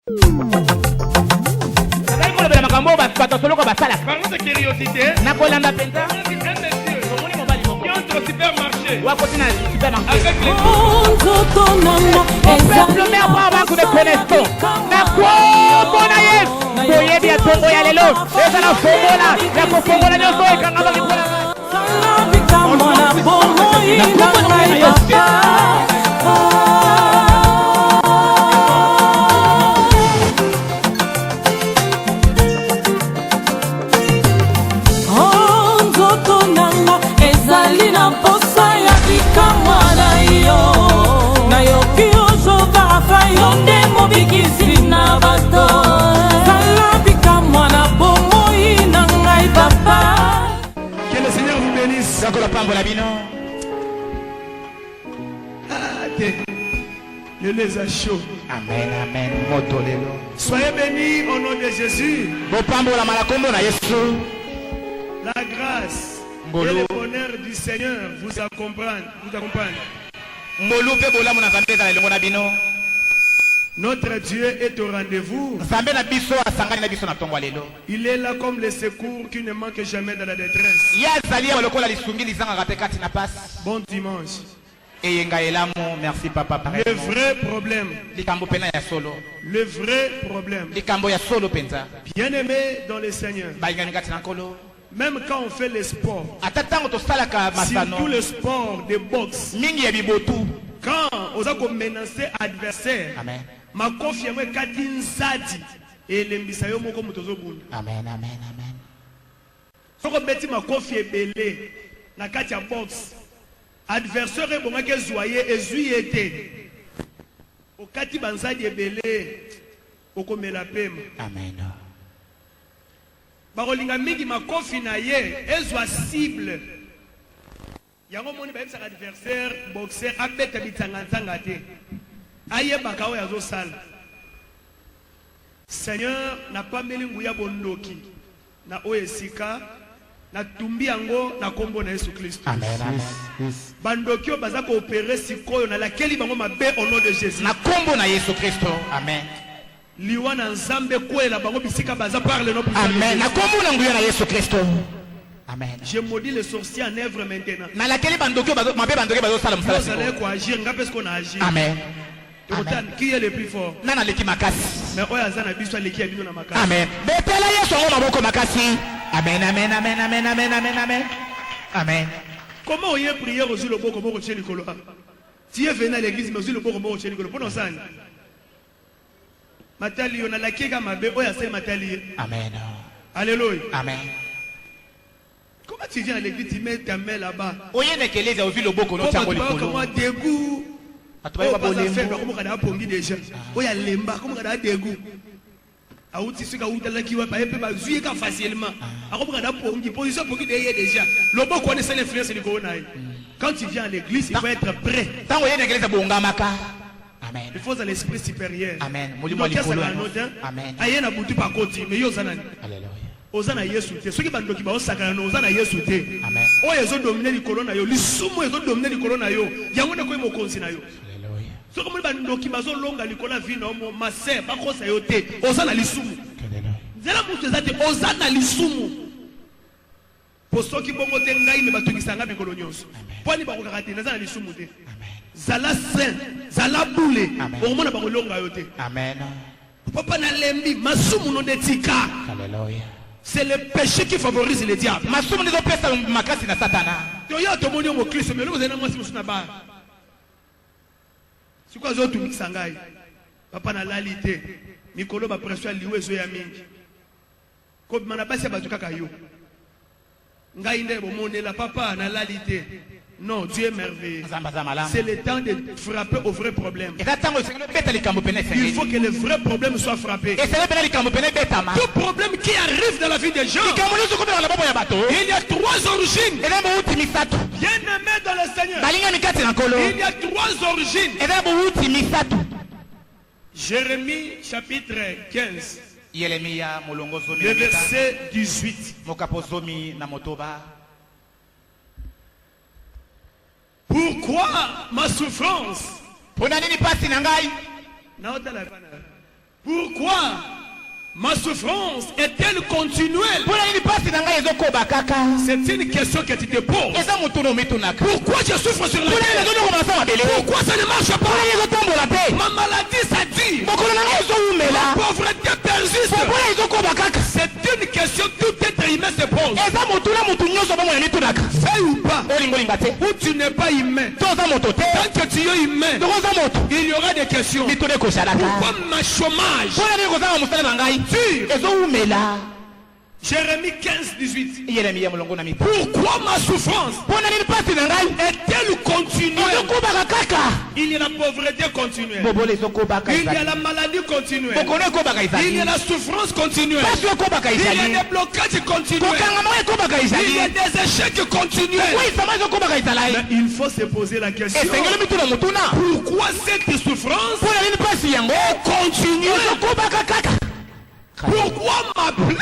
Parlons de curiosité. Qui entre au supermarché. Avec les que le Seigneur vous bénisse. Je les ai chauds. Amen, amen. Soyez bénis au nom de Jésus. La grâce et le bonheur du Seigneur vous accompagne. Notre Dieu est au rendez-vous. Il est là comme le secours qui ne manque jamais dans la détresse. Bon dimanche. Merci papa. Le vrai problème. Le vrai problème. Bien-aimé dans le Seigneur. Même quand on fait les sports, surtout le sport de boxe, quand on a menacé adversaire, ma confiance est Kadin Zadi et l'embisayo moko mutozobun. Amen, amen, amen. Si on beti ma confiance belé na katia boxe, adversaire est bon que zoyer et zuyete. Au kati banzadi belé, au comme la pema. Amen. Barolinga mingi ma confiance na ye, ezwa cible. Yango moni ba yebisa adversaire boxeur abeta bitanga te. Aye bakao yazo sala. Seigneur n'a pas meli nguya bondoki na oesika na tumbi yango na kombo na Yesu Kristo. Amen, amen. Bandoki o baza ko opérer sikoyo na lakeli bango mabe au nom de Jésus. Na kombo na Yesu Kristo. Amen. Liwana nzambe kwela bango bisika baza par le nom puissant. Amen. Na kombo na nguya na Yesu Kristo. Amen. Je maudis les sorciers en œuvre maintenant. Na lakeli bandoki mabe bandoki bazo sala musala. Vous allez quoi agir ngapes qu'on a agi. Amen. Amen. Qui est le plus fort? Nana leki makasi. Mais oyazana biswa leki ya bino na makasi. Amen. Betela Yesu ngo maboko makasi. Amen, amen, amen, amen, amen, amen, amen. Amen. Comment on y est prié au le boko moko chez Nicolas? Tu es venu à l'église mais aussi le boko moko chez Nicolas. Pour nous ça. Matali on a la kiega mabe oyase matali. Amen. Alléluia. Amen. Comment tu viens à l'église, tu mets ta main là-bas? Oye ne keleze au le boko no tango likolo. Comment dégoût? Atoba ba bolembo. Comment kada pongi déjà? Oya lemba comment kada dégoût? Auti suka utala kiwa pa epe ba zuye ka facilement. Ako kada pongi position pongi déjà. Le boko ne c'est l'influence de Corona. Quand tu viens à l'église, il faut être prêt. Tango ye ne keleze bonga maka. Amen. Il faut à l'esprit supérieur. Amen. Molimo likolo. Amen. Ayena butu pa koti mais yo zanani. Alléluia. Ozana Yesu te. Ceux qui bandoki ba osakana no ozana Yesu te. Amen. Oyezo dominer likolo na yo. Lisumu ezo dominer likolo na yo. Yango na ko mo konzi na yo. Alléluia. So comme bandoki bazo longa likolo vino mo maser ba kosa yo te. Ozana lisumu. Alléluia. Zela mutu ezate ozana lisumu. Poso ki bongo te ngai me batokisanga mikolo nyonso. Poni ba ko kakate nazana lisumu te. Amen. Zala saint, zala boule. Au mona ba ko longa yo te. Amen. Papa na lembi masumu no de tika. Alléluia. C'est le péché qui favorise le diable. Masumu ndizo pesa makasi na satana. Toyo to moni mo Kristo mais vous avez mwasi musuna ba. Siko zo tu misangai. Papa na lalité. Mikolo ba pression liwe zo ya mingi. Ko mana basi ba tukaka yo. Ngai nde bo monela papa na lalité. Non, Dieu est merveilleux. C'est le temps de frapper au vrai problème. Il faut que le vrai problème soit frappé. Tout problème qui arrive dans la vie des gens, il y a trois origines. Bien-aimé dans le Seigneur, il y a trois origines. Jérémie chapitre 15, le verset 18. Pourquoi pourquoi Ma souffrance est-elle continuelle? C'est C'est une question que tu te poses. Pourquoi je souffre sur la terre? Pourquoi ça ne marche pas? Ma maladie s'attire. Ma pauvreté persiste. C'est une question que tout être humain se pose. Fais ou pas? Ou tu n'es pas humain. Tant que tu es humain, il y aura des questions. Pourquoi ma chômage? Jérémie 15, 18. Pourquoi ma souffrance est-elle continuelle? Il y a la pauvreté continuelle. Il y a la maladie continuelle. Il y a la souffrance continuelle. Il y a des blocages continuels. Il y a des échecs continuels. Mais il faut se poser la question. Pourquoi cette souffrance est continuelle? Pourquoi ma plaie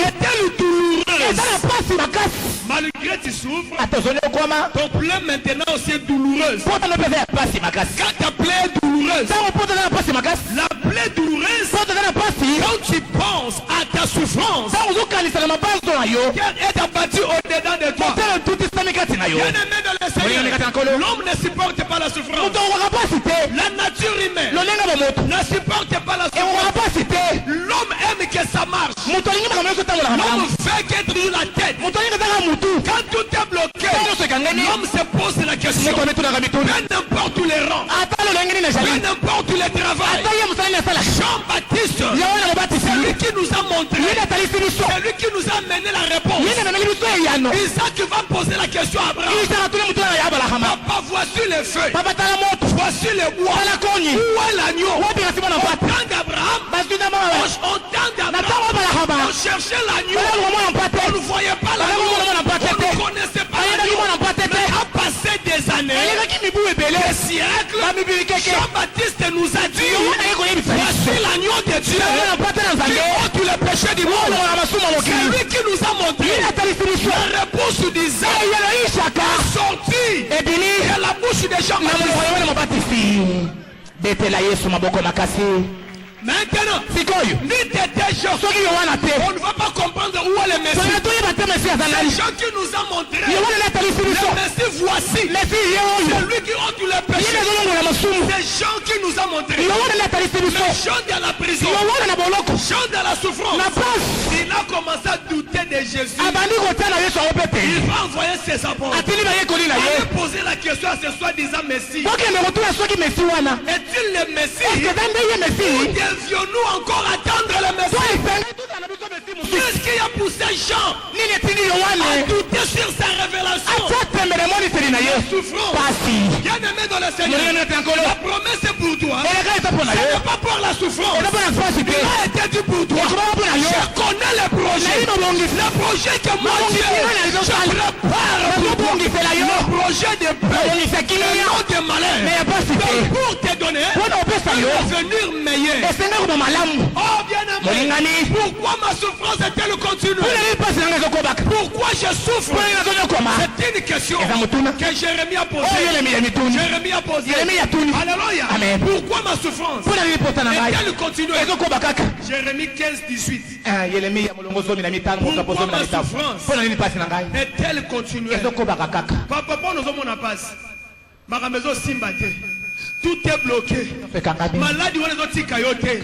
est-elle douloureuse? Malgré tu souffres, ton plaie maintenant aussi est douloureuse. Quand ta plaie est douloureuse, la plaie douloureuse, quand tu penses à ta souffrance, car elle est abattue au-dedans de toi. Bien-aimé dans le Seigneur, l'homme ne supporte pas la souffrance. La nature humaine ne supporte pas la souffrance. L'homme aime que ça marche. L'homme fait qu'être sur la tête. Quand tout est bloqué, l'homme se pose la question. Peu n'importe où les rangs, peu n'importe où les travail. Jean-Baptiste, c'est lui qui nous a montré, c'est lui qui nous a amené la réponse. Isaac va poser la question à Abraham. Papa, voici le feu, voici le bois, où est l'agneau? On cherchait l'agneau, on ne voyait pas l'agneau, on ne connaissait pas l'agneau. Mais à passer des années, des siècles, Jean-Baptiste nous a dit, voici l'agneau de Dieu qui ôte tous les péchés du monde. C'est lui qui nous a montré la réponse d'Isaac sortie de la bouche de Jean-Baptiste. Maintenant, on ne va pas comprendre où est le Messie. C'est Jean qui nous a montré le Messie, voici. C'est lui qui ôte tous les péchés. C'est Jean qui nous a montré. Mais Jean dans la prison, Jean dans la souffrance, il a commencé à douter de Jésus. Il va envoyer ses apôtres. Il va poser la question à ce soi-disant Messie. Est-il le Messie? Devions-nous encore attendre le Messie? Qu'est-ce qui a poussé Jean à douter sur sa révélation? La souffrance. Bien-aimé dans le Seigneur, la promesse est pour toi. Ce n'est pas pour la souffrance. Il a été dit pour toi. Je connais les projets. Les projets que moi Dieu, je prépare pour toi. Le projet de paix, le nom de malheur. Pour te donner un devenir meilleur. Oh bien-aimé, pourquoi ma souffrance est-elle continue? Pourquoi je souffre? C'est une question que Jérémie a posée. Jérémie a posé. Alléluia. Pourquoi ma souffrance est-elle continue? Jérémie 15, 18. Pourquoi ma souffrance est-elle continue? Papa, nous avons passe. Ma maison Simbate. Tout est bloqué. Maladie, on est aussi cailloté.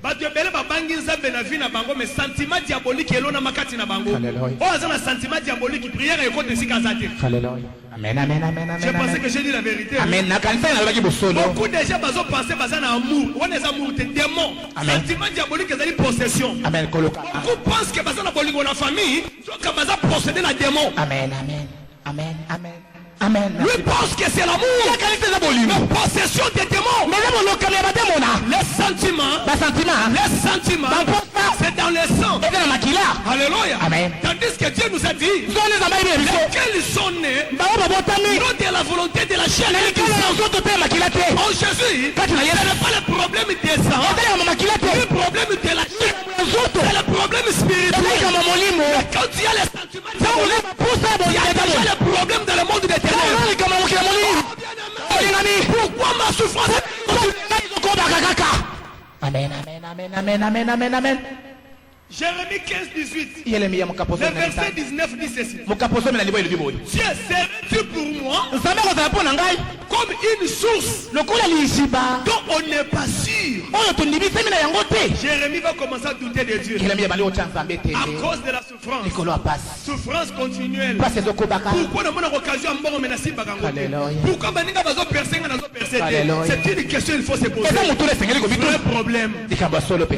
Batebele babangi nzambe na vie na bango mais sentiment diabolique elona makati na bango. Oh azana sentiment diabolique prière et côté sikazate. Alléluia. Amen amen amen amen. Je pensais que j'ai dit la vérité. Amen. Na kanisa na baki bosolo. Beaucoup déjà bazo penser bazana amour. On est amour de démon. Sentiment diabolique ezali possession. Amen koloka. Beaucoup pensent que bazana bolingo na famille, donc baza posséder na démon. Amen amen. Amen amen. Amen. Lui pense que c'est l'amour. La possession des démons. Les sentiments, c'est dans le sang. Alléluia. Amen. Tandis que Dieu nous a dit lesquels sont nés non de la volonté de la chair et du sang. En Jésus, ce n'est pas le problème des sang, le problème de la chair, c'est le problème spirituel. Mais quand il y a les sentiments, il y a déjà le problème dans le monde des ténèbres. Pourquoi ma souffrance? Amen, amen, amen, amen, amen, amen, amen. Jérémie 15, 18. Le verset 19 dit ceci. Dieu, serais-tu pour moi comme une source dont on n'est pas sûr? Jérémie va commencer à douter de Dieu à cause de la souffrance. Souffrance continuelle. Pourquoi on a l'occasion de pourquoi c'est une question qu'il faut se poser. Le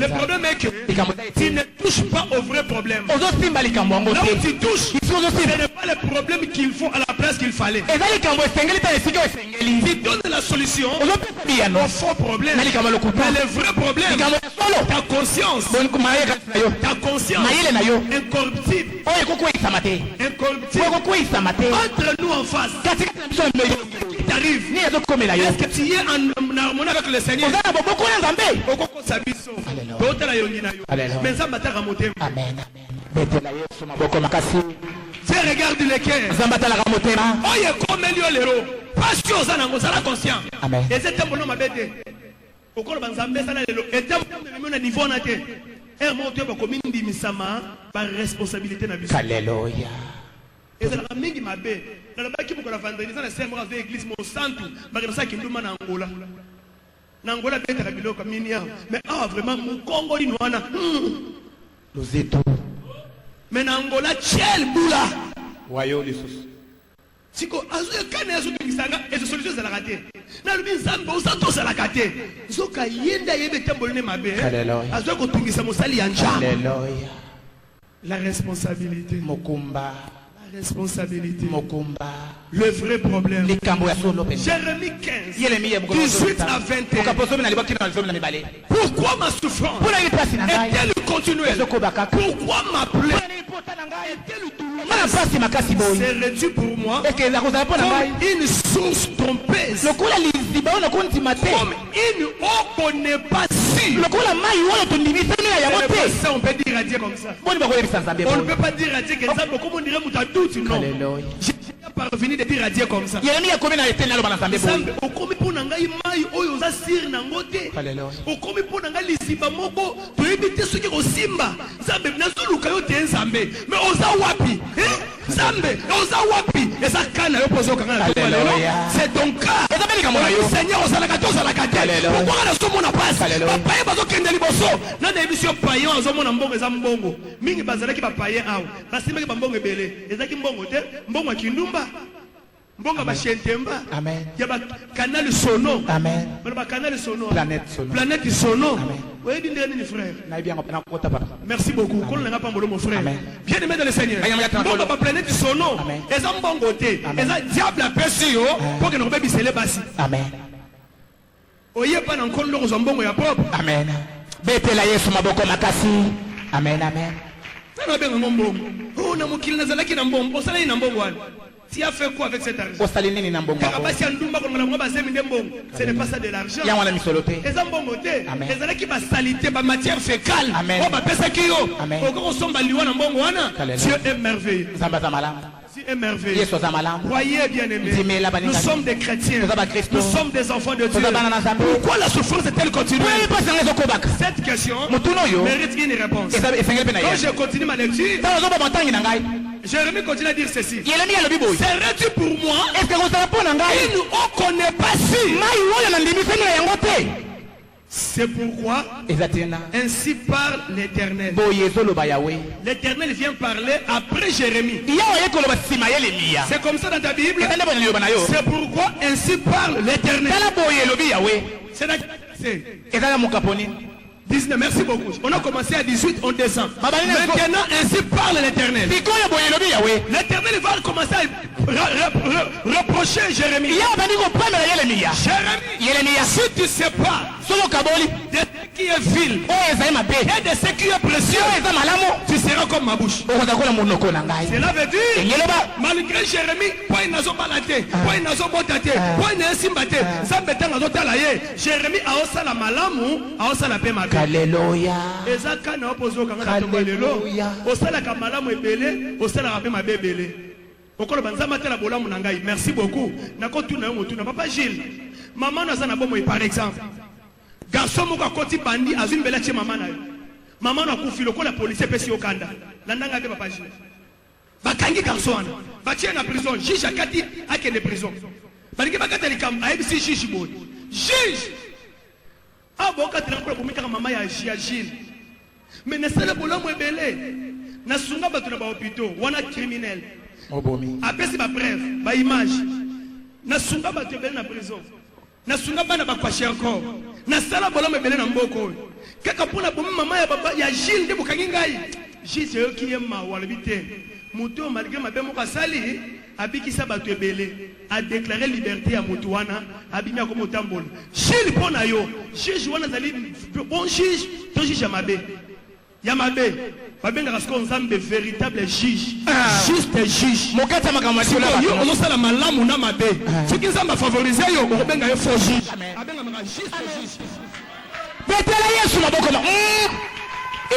problème est que tu ne touches pas au vrai problème. Là où tu touches, ce n'est pas le problème qu'il faut à la place qu'il fallait. Tu donnes la solution au faux problème. Mais le vrai problème, ta conscience, incorruptible, entre nous en face, qui t'arrive, est-ce que tu es en harmonie avec le Seigneur? Amen. Tiens, regarde le cœur. Amen. Alléluia. Mais Angola tchel boula. Wayo lisusu. Siko azu kana azu kisanga ezo solution za la raté. Na lubi nzambe usato za la raté. Zoka yenda yebe tambole mabe. Azu ko tungisa musali ya njama. Alléluia. La responsabilité. Mokumba. La responsabilité. Mokumba. Le vrai problème. Jérémie 15, 18 à 21. Pourquoi ma souffrance est-elle continuelle? Pourquoi ma plaie est-elle douloureuse? Serais-tu pour moi comme une source trompeuse, comme une eau qu'on n'est pas sûre? Ça, on peut dire à Dieu comme ça. On ne peut pas dire à Dieu que ça, comme on dirait Moutadout, non. J'ai parvenu de dire à Dieu comme ça. Okomi pona ngai mai oyo za sir na ngote. Okomi pona ngai lisiba moko to ebite soki ko simba. Zambe nazuluka yo te nzambe. Mais oza wapi? Zambe oza wapi? Eza kana yo pozo kanga. C'est donc cas. Seigneur oza la katoza la kate. Pourquoi na somo na passe? Papa ye bazo kende liboso. Na na émission païen ozo mona mbongo eza mbongo. Mingi bazalaki ba païen aw. Basimaki ba mbongo ebele. Ezaki mbongo te, mbongo kindumba. Mbonga ba shentemba. Amen. Yaba canal sono. Amen. Ba canal sono. Planète sono. Amen. Oui, bien frère. Merci beaucoup. Qu'on n'a pas mon frère. Bien aimé dans le Seigneur. Mbonga ba planète sono. Eza mbongo te. Eza diable a perçu yo pour que nous bébé célébasi. Amen. Oye pas na nkondo ko mbongo ya propre. Amen. Betela Yesu maboko makasi. Amen, amen. Tana benga mbongo. Oh na mukili na zalaki na mbongo. Osala ina mbongo wana. Tu as fait quoi avec cet argent? Ce n'est pas ça de l'argent. Les ambongotés, les années qui va salité, ma matière fécale. Dieu est merveilleux. Dieu est merveilleux. Croyez bien aimé. Nous sommes des chrétiens. Nous sommes des enfants de Dieu. Pourquoi la souffrance est-elle continuelle? Cette question mérite une réponse. Quand je continue ma lecture, Jérémie continue à dire ceci. Serais-tu pour moi une eau qu'on n'est pas sûr? C'est pourquoi ainsi parle l'Éternel. L'Éternel vient parler après Jérémie. C'est comme ça dans ta Bible. C'est pourquoi ainsi parle l'Éternel. C'est 19, merci beaucoup. On a commencé à 18, on descend. Maintenant, ainsi parle l'Éternel. L'Éternel va commencer à reprocher Jérémie. Jérémie, si tu ne sais pas de ce qui est vil et de ce qui est précieux, tu seras comme ma bouche. Cela veut dire, malgré Jérémie, Jérémie a aussi la malamu, a aussi la paix. Alléluia. Merci beaucoup. Papa Gilles, maman par exemple, garçon moko akoti bandi azwi mbele atie mama na yo mama na kufi lokola policier pesi okanda landanga be papa juge bakangi garçon wana batie na prison juge akati akende prison balingi bakata likambo ayebisi juge boy juge abokatela mpola komikaka mama ya Gilles mais nasala bolamu ebele nasunga bato na bahôpitaux wana criminel apesi bapreuve baimage nasunga bato ebele na prison nasunga bana bakwashe encore nasala bolamu ebele na mboko oyo kaka mpona bomi mama ya Gilles nde bokangi ngai Gilles eyoki ye mawa alobi te moto malgré mabe moko asali abikisa bato ebele adeklare liberté ya moto wana abimi akoma otambola Gilles mpo na yo juge wana azali bon juge to juge ya mabe babengaka siko nzambe véritable juge juste juge mokati ya makambo yo ozosala malamu na mabe soki nzambe afavorize yo okobenga ye faux juge abengamaka juste juge betela Yesu maboko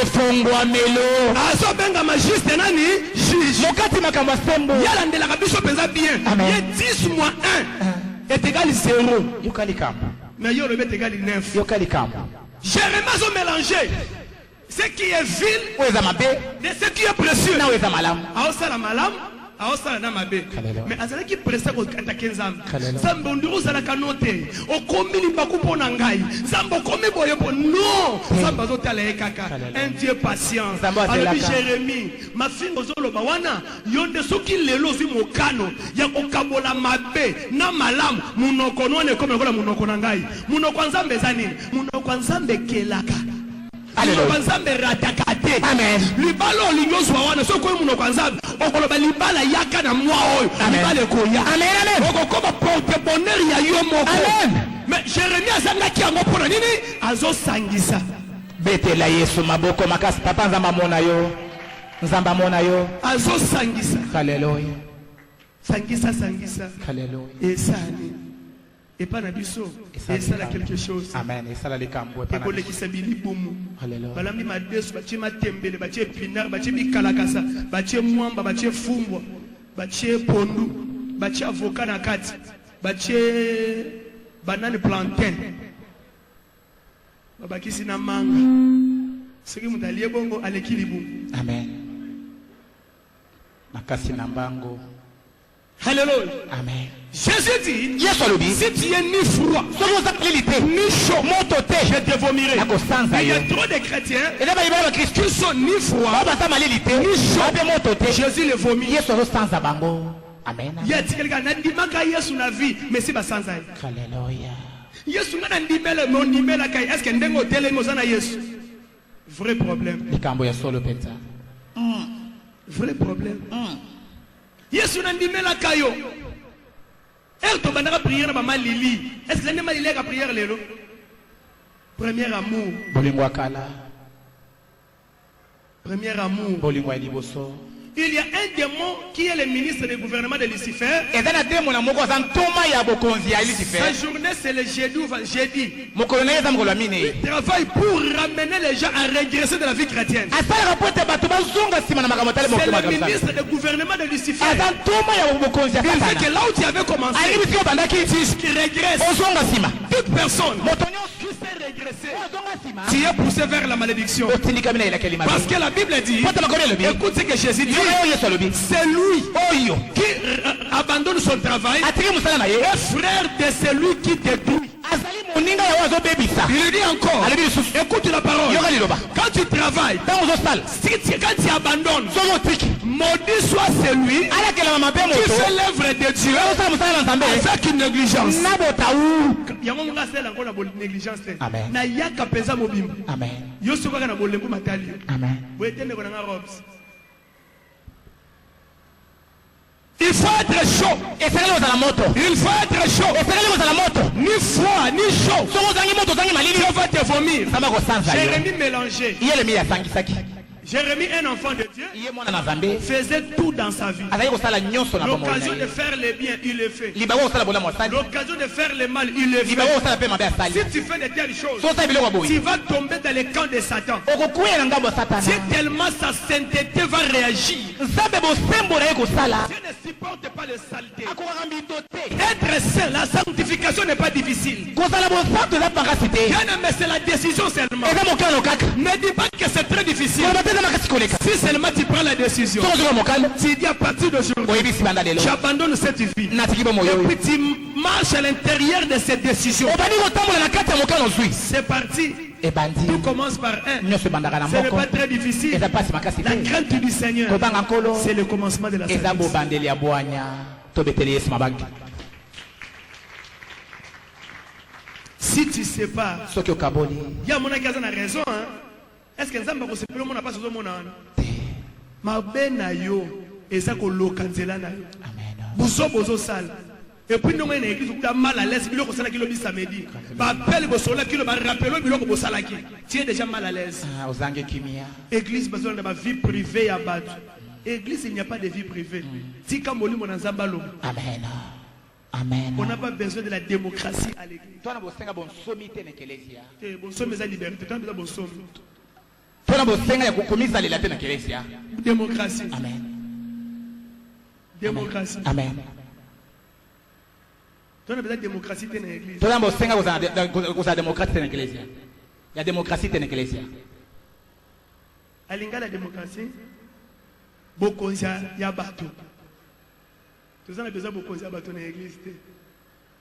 efongwamelo azobengama juste nani juge mokati makambo asembo yalandelaka biso mpenza bien ye 10 moins 1 est égal 0 yoka likambo mais yo olobi est égal 9 yoka likambo Jérémie azomélanger ce qui est vil de ce qui est précieux aosala malamu aosala na mabe mais azalaki presse kokataki nzambe nzambe ondiri ozalaka no te okomi libaku mpo na ngai nzambe okomi boye mpo non nzambe azotala ye kaka un dieu patient alobi Jérémie mafinga ozoloba wana yo nde soki lelo ozwi mokano ya kokabola mabe na malamu munoko nwana ekomi lokola munoko na ngai munoko ya nzambe eza nini munoko ya nzambe ekelaka Nzambe ratakate libala olingi ozwa wana soki oyo munoko ya nzambe okoloba libala yaka na mwa oyo libala ekoya okokoma porte bonheur ya yo moko mais Jérémie azangaki yango mpona nini azosangisa betela Yesu maboko makasi papa nzambe amona yo nzambe amona yo azosangisa haleluya sangisa haleluya esani et pas nabiso et ça là quelque chose amen et ça là les cambo et pas nabiso qui sabili bomu haleluya balambi madeso batie matembele batie pinar batie bikalakasa batie mwamba batie fumbwa batie pondu batie avocat na kati batie banane plantain babakisi na manga soki mutu alie bongo aleki libumu amen makasi na mbango haleluya amen Jésus dit, si tu es ni froid, ni chaud, je te vomirai. Il y a trop de chrétiens qui sont ni froid, ni chaud. Jésus les vomit. Amen. Il y a quelqu'un qui a dit la vie, mais c'est pas sans aïe. Alléluia. Yesu n'a dit mon nimel à Est-ce qu'il y a un hôtel et Yesu? Vrai problème. Vrai problème. Yesu n'a dit la caillou. Elle tombe dans la prière maman Lili. Est-ce que c'est une la prière lelo? Premier amour. Premier amour. Il y a un démon qui est le ministre du gouvernement de Lucifer. Sa journée c'est le jeudi ou jeudi. Il travaille pour ramener les gens à régresser de la vie chrétienne. C'est le ministre du gouvernement de Lucifer. Il fait que là où tu avais commencé, tu régresses. Toute personne qui s'est régressée, tu es poussé vers la malédiction. Parce que la Bible dit, écoute ce que Jésus dit. C'est lui qui abandonne son travail et frère de celui qui détruit. Il dit encore, écoute la parole. Quand tu travailles, quand tu abandonnes, maudit soit celui qui fait l'œuvre de Dieu avec une négligence. Il faut être chaud. Il faut être chaud. Ni froid, ni chaud. Dieu va te vomir. Jérémie mélangé. Jérémie un enfant de Dieu. Dieu, Iye mwana na Nzambe. faisait tout dans sa vie. Azali kosala nyonso na bomoi na L'occasion ye. de faire le bien, il le fait. Liba kosala bolamu asali. L'occasion de faire le mal, il le Liba fait. kosala pe mabe asali. Si tu fais de telles choses, So sa biloko boyi. tu vas tomber dans le camp de Satan. Okokuya na ngambo ya Satana. Si tellement sa sainteté va réagir. Nzambe bosembo na ye kosala. Dieu ne supporte pas le saleté. Akokaka mbindo te. Être saint, la sanctification n'est pas difficile. Kozala bosantu eza makasi te. Bien aimé, c'est la décision seulement. Eza mokano kaka. Ne dis pas que c'est très difficile. Koloba te eza makasi koleka. Si seulement tu prends la décision, Soko zoka mokano. tu dis à partir d'aujourd'hui, Oyebisi banda lelo. j'abandonne cette vie. Natiki bomoyo Et oyo. puis tu marches à l'intérieur de cette décision. Obandi kotambola na kati ya mokano zwi. C'est parti. Ebandi. Tout commence par un. Nyonso ebandaka na Ce n'est moko. pas très difficile. Eza pasi makasi La te. crainte du Seigneur, Kobanga nkolo. c'est le commencement de la Eza sainteté. bobandeli ya bwanya. Tobeteli Yesu mabaki. Si tu sais pas, Soki okaboli. il y a mon qui a raison. Hein? Est-ce que Nzamba ko sepelo mona pas sur mon âne? Mabe na yo eza ko lokanzela na yo. Amen. Buso bozo sala. Et puis nous on est église où mal à l'aise, biloko sala kilo bi samedi. Ba appelle bo sola kilo ba rappelo biloko bo sala ki. Tu es déjà mal à l'aise. Ah, ozange kimia. Église besoin de ma vie privée à battre. Église il n'y a pas de vie privée. Si comme molimo na Nzamba lo. Amen. Amen. On n'a pas besoin de la démocratie à l'église. Tona bosenga bonsomi te na ekelesia. Bon somme eza liberté, tant besoin bon somme. Tona bosenga ya kokomisa lela te na ekelesia. Démocratie. Amen. Démocratie. Amen. Toi, on a besoin de démocratie dans l'église. Tona bosenga kozala démocrate te na ekelesia. Ya démocratie te na ekelesia. Alinga la démocratie, bokonza ya bato. Tous on a besoin de bokonza ya bato dans l'église.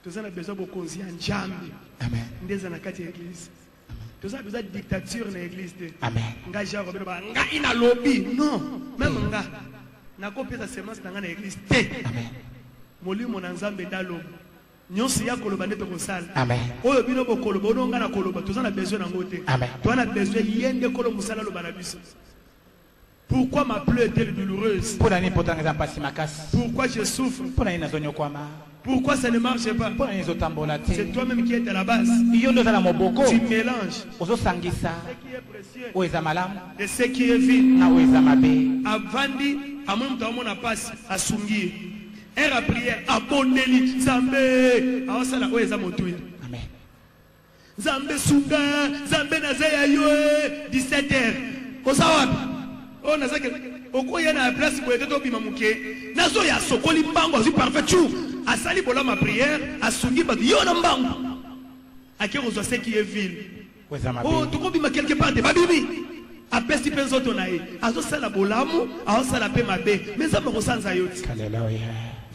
Tous on a besoin de bokonza ya njambi. Amen. Ndeza na kati ya église. Tous on a besoin de dictature dans l'église. Amen. Nga ja robelo ba nga ina lobby. Non, même nga. Na kopesa semence na nga na église te. Amen. Molimo na Nzambe dalo. Nyonso ya koloba nde tokosala. Amen. Oyo bino bokoloba ononga na koloba tozana besoin nango te. Amen. Toana besoin yende kolo musala loba na biso. Pourquoi ma plaie est-elle douloureuse? Pona ni potanga za pasi makasi. Pourquoi je souffre? Pona ni nazonyo kwama. Pourquoi ça ne marche pas? Pona ni zotambola te. C'est toi-même qui es à la base. Iyo ndo za moboko. Tu mélanges Ozosangisa. ce qui est précieux Oyo eza malamu et ce qui est vil. na oyo eza mabe. Avandi, à mon temps, on a passé à Sungi. Elle a prié, abonnez-lui, Zambé. Ah, ça là, où est Zamotouin? Amen. Zambé Sunga, Zambé Nazaya Yoe, 17h. Kosawapi? Oh, Nazaka, oko ya na place pour être au Bimamuke. Nazo ya sokoli mbango, azu parfait chou. Asali bola ma prière, a Sungi, bat yo na mbango. A qui reçoit ce qui est vil. Oyo eza mabe. Oh, tu comprends quelque part, de babibi. Apesti penzo tonae. Azo sala bolamu, azo sala pe mabe. Mais ça me ressemble à yoti. Hallelujah.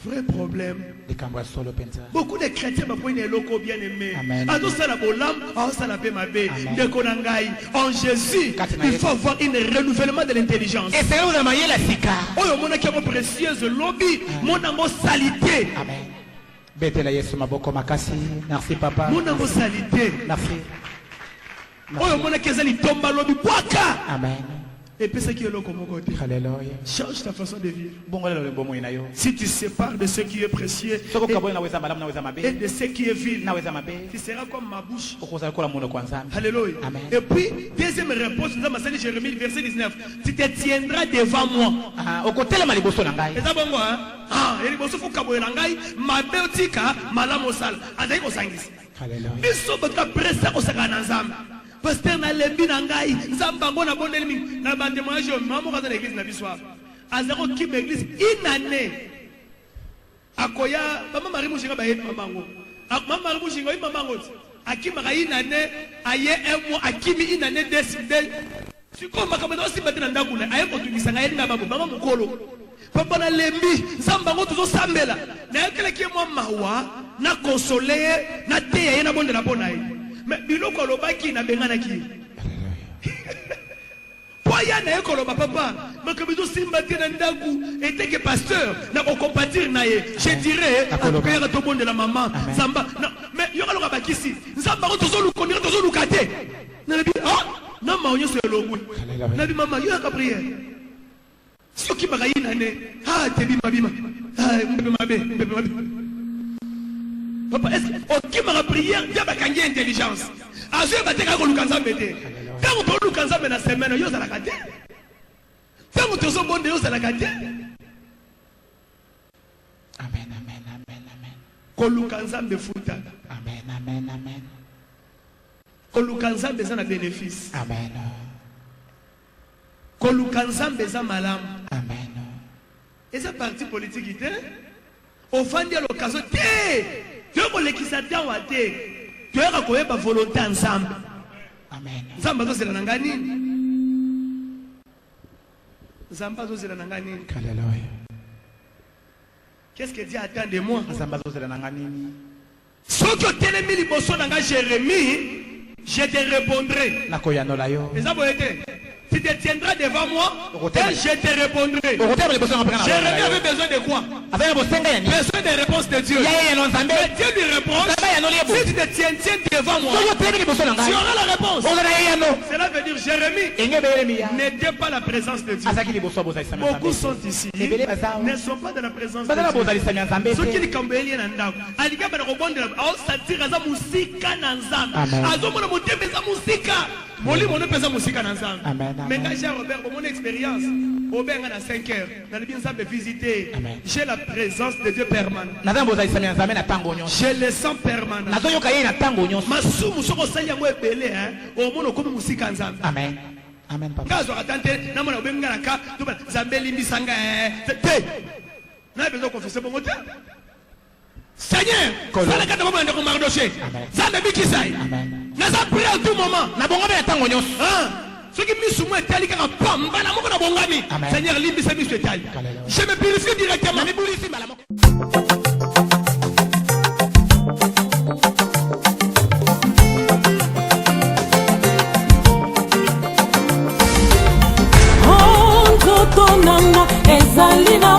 Vrai problème. Likambo ya solo penza. Beaucoup de chrétiens bakoni eloko bien aimé. Amen. Azo sala bolam, azo sala pe mabe. Amen. De konangai. En Jésus, Katina il Yesu. faut avoir un renouvellement de l'intelligence. Eseye oyo mayela sika. Oyo mona kiamo précieuse lobby, mona mo salité. Amen. Betela Yesu maboko makasi. Merci papa. Mona mo salité. Merci. Oyo mona kezali tomba lobby bwaka. Amen. Et puis ce qui est loko mokote. Hallelujah. Change ta façon de vivre. Bongo lelo le bomo ina yo. Si tu sépares de ce qui est précieux Soko kabona na weza malamu na weza et mabe. de ce qui est vil, Na weza mabe. tu seras comme ma bouche. Okozala kola muno kwa Nzambe. Alléluia. Amen. Et puis, deuxième réponse, nous avons enseigné Jérémie, verset 19. Tu te tiendras devant moi. Ah, okotelema liboso na ngai. C'est ça bon, hein? Ah, et liboso fuka boye nangai, ma beotika, malamo sal. Azai ko sangisi. Hallelujah. Biso bota pressa ko saka na Nzambe. Pasteur na lembi nangai, Nzamba ngo na boneli mingi. Na ba témoignage maman ka na l'église na biso. Azako ki l'église une année. Akoya, maman Marie Mouchinga ba yedi mamango. Maman Marie Mouchinga yi mamango. Akima ka une année, aye un mois, akimi une année décidé. Siko makambo osi batena ndakuna, aye ko tungisa nga yedi na babu, maman mukolo. Papa na lembi, Nzamba ngo tuzo sambela. Na yekele ki mo mawa, na consoler, na teya na bonde na bonaye. Mais biloko lobaki na bengana ki. Poya na yeko loba papa, makabizo simba te na ndaku était que pasteur na ko compatir na ye. Je dirais à père to bonde la maman, Nzamba. Mais yoko loba bakisi, Nzamba ko tozo lukonira tozo lukate. Na bi ah, na maonyo se lobu. Na bi mama yo ka prière. Si ki bagayi na ne, ah te bi mabima. Ah mbebe mabe. Papa, est-ce que ma prière vient à gagner intelligence? À ce que tu as dit que tu as dit que tu as dit na semaine, yo za la kate. Tango tozo bonde yo zalaka te. Amen, amen, amen, amen. Koluka nzambe futa. Amen, amen, amen. Koluka nzambe za na bénéfice. Amen. Koluka nzambe za malamu. Amen. Et ça parti politique te. Au fond de l'occasion te. Tu es l'équisateur wa te. Tu es koyeba volonté ensemble. Amen. Nzambe zo zela nangani. Nzambe zo zela nangani. Alléluia. Qu'est-ce que Dieu attend de moi? Nzambe zo zela nangani. Si tu es mis liboso nanga Jérémie, je te répondrai. Nakoyanola yo. Mais ça va être. Tu te tiendras devant moi et je te répondrai. Jérémie avait besoin de quoi? Besoin de réponse de Dieu. Mais Dieu lui répond, si tu te tiens devant moi, tu auras la réponse. Cela veut dire Jérémie n'était pas la présence de Dieu. Beaucoup sont ici, ne sont pas dans la présence de Dieu. Ceux qui disent maintenant, cher Robert, pour mon expérience, au Benga à 5 heures, dans le bien de visiter, j'ai la présence de Dieu permanente. J'ai le sang permanent. Ma soumou soko sanya mo ebele au monde comme musique ensemble. Amen. Amen papa. Kazo atante na mona benga ka to zambeli misanga te. Na besoin confesser bon côté. Seigneur, ça la kata mo ndeko mardoché. Zambe bikisai. Amen. Na za prier à tout moment. Na bongo be tango nyos. Ce qui me soumet tali kaka pamba na moko na bongami. Seigneur limbi se miso tali. Je me purifie directement. Me purifie bala moko. Oh, toto nanga ezali na